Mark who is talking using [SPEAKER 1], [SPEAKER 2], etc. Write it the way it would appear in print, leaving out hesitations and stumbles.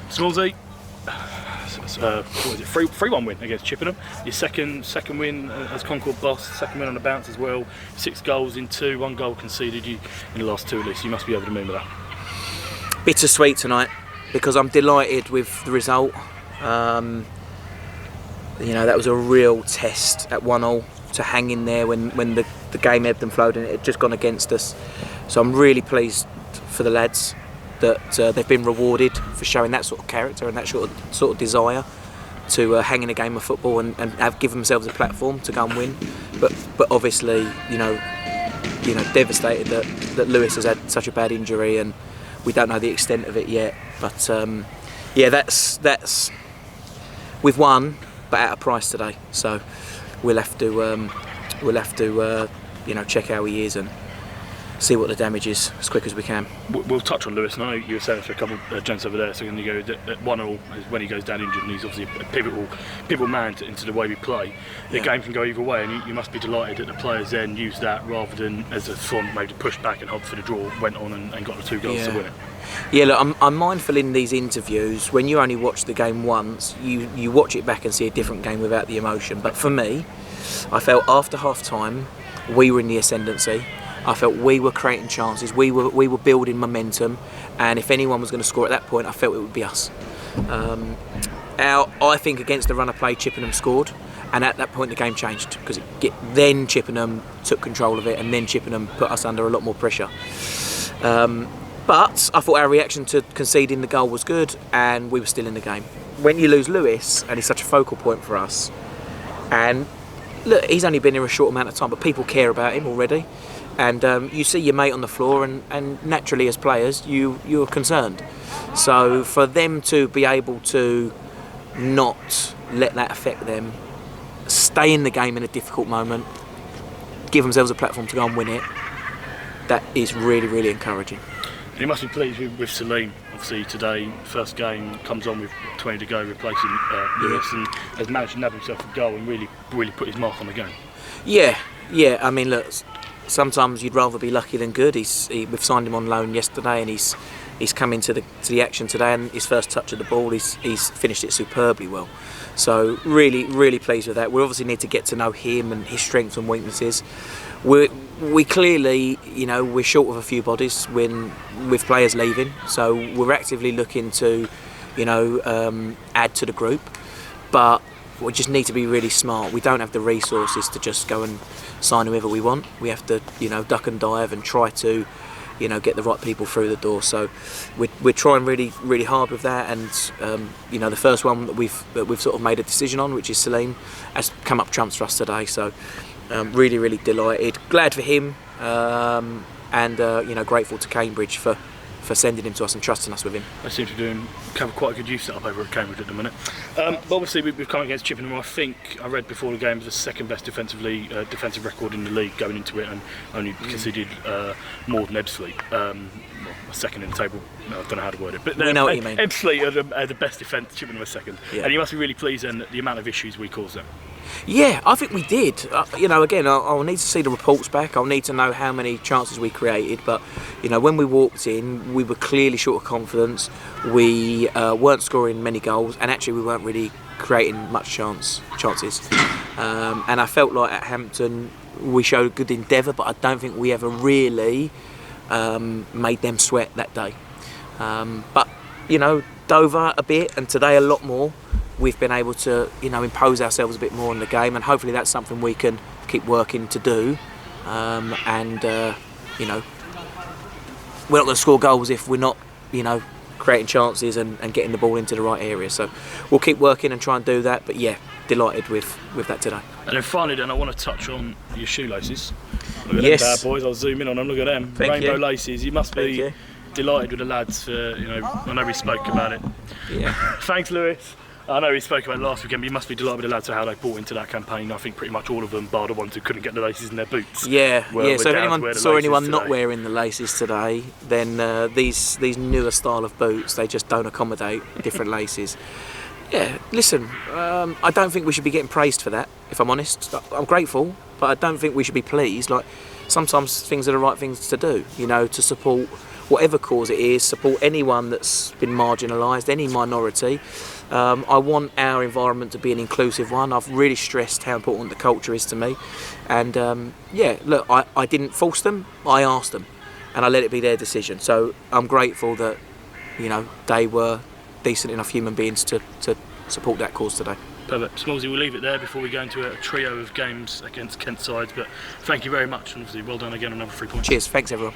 [SPEAKER 1] Swansea. What is it? 3-1 win against Chippenham. Your second win as Concord boss. Second win on the bounce as well. 6 goals in 2. 1 goal conceded in the last 2 at least. You must be over the moon with that.
[SPEAKER 2] Bittersweet tonight because I'm delighted with the result. That was a real test at 1-1 to hang in there when the game ebbed and flowed and it had just gone against us. So I'm really pleased for the lads that they've been rewarded for showing that sort of character and that sort of desire to hang in a game of football and have given themselves a platform to go and win. But obviously, devastated that Lewis has had such a bad injury and we don't know the extent of it yet. But that's we've won, but at a price today. So we'll have to check how he is and see what the damage is as quick as we can.
[SPEAKER 1] We'll touch on Lewis, and I know you were saying for a couple of gents over there, so when you go at 1-1 is when he goes down injured, and he's obviously a pivotal man into the way we play. The game can go either way, and you must be delighted that the players then used that rather than as a form maybe push back and hope for the draw, went on and got the 2 goals to win it.
[SPEAKER 2] Yeah, look, I'm mindful in these interviews, when you only watch the game once, you watch it back and see a different game without the emotion. But for me, I felt after half time, we were in the ascendancy. I felt we were creating chances, we were building momentum, and if anyone was going to score at that point, I felt it would be us. I think against the run of play, Chippenham scored, and at that point the game changed because then Chippenham took control of it, and then Chippenham put us under a lot more pressure. But I thought our reaction to conceding the goal was good, and we were still in the game. When you lose Lewis, and he's such a focal point for us, and look, he's only been here a short amount of time, but people care about him already. And you see your mate on the floor, and naturally as players you're concerned. So for them to be able to not let that affect them, stay in the game in a difficult moment, give themselves a platform to go and win it, that is really, really encouraging.
[SPEAKER 1] You must be pleased with Salim. Obviously today, first game, comes on with 20 to go, replacing Lewis, and has managed to nab himself a goal and really put his mark on the game. Yeah.
[SPEAKER 2] I mean, look, sometimes you'd rather be lucky than good. We've signed him on loan yesterday, and he's come into the action today. And his first touch of the ball, he's finished it superbly well. So really pleased with that. We obviously need to get to know him and his strengths and weaknesses. We clearly, we're short of a few bodies with players leaving. So we're actively looking to, add to the group, but we just need to be really smart. We don't have the resources to just go and sign whoever we want. We have to, duck and dive and try to, get the right people through the door. So we're trying really hard with that. And the first one that we've sort of made a decision on, which is Salim, has come up trumps for us today. So really delighted, glad for him, and grateful to Cambridge for sending him to us and trusting us with him.
[SPEAKER 1] They seem to be doing quite a good youth setup over at Cambridge at the minute. But obviously we've come against Chippenham. I think I read before the game was the second best defensive record in the league going into it, and only conceded more than Ebbsfleet. Second in the table. No, I don't know how to word it, but
[SPEAKER 2] we know what you mean.
[SPEAKER 1] Ebbsfleet are the best defence. Chippenham was second, and you must be really pleased then at the amount of issues we caused them.
[SPEAKER 2] Yeah, I think we did. Again, I'll need to see the reports back. I'll need to know how many chances we created. But, when we walked in, we were clearly short of confidence. We weren't scoring many goals, and actually we weren't really creating much chances. And I felt like at Hampton we showed good endeavour, but I don't think we ever really made them sweat that day. But, Dover a bit, and today a lot more. We've been able to, impose ourselves a bit more in the game, and hopefully that's something we can keep working to do. We're not going to score goals if we're not, creating chances and getting the ball into the right area. So we'll keep working and try and do that. But yeah, delighted with that today.
[SPEAKER 1] And then finally, I want to touch on your shoelaces. Look at them bad boys. I'll zoom in on them. Look at them, rainbow laces. You must be delighted with the lads for, I know we spoke about it.
[SPEAKER 2] Yeah.
[SPEAKER 1] Thanks, Lewis. I know we spoke about it last weekend, but you must be delighted with the lads for how they bought into that campaign. I think pretty much all of them, bar the ones who couldn't get the laces in their boots.
[SPEAKER 2] So if anyone saw anyone not wearing the laces today, then these newer style of boots, they just don't accommodate different laces. Yeah, listen, I don't think we should be getting praised for that, if I'm honest. I'm grateful, but I don't think we should be pleased. Like, sometimes things are the right things to do, to support whatever cause it is, support anyone that's been marginalised, any minority. I want our environment to be an inclusive one. I've really stressed how important the culture is to me, and yeah, look, I didn't force them, I asked them, and I let it be their decision. So I'm grateful that, you know, they were decent enough human beings to support that cause today.
[SPEAKER 1] Perfect. Smallsy, we'll leave it there before we go into a trio of games against Kent sides, but thank you very much, and obviously well done again on another 3 points.
[SPEAKER 2] Cheers, thanks everyone.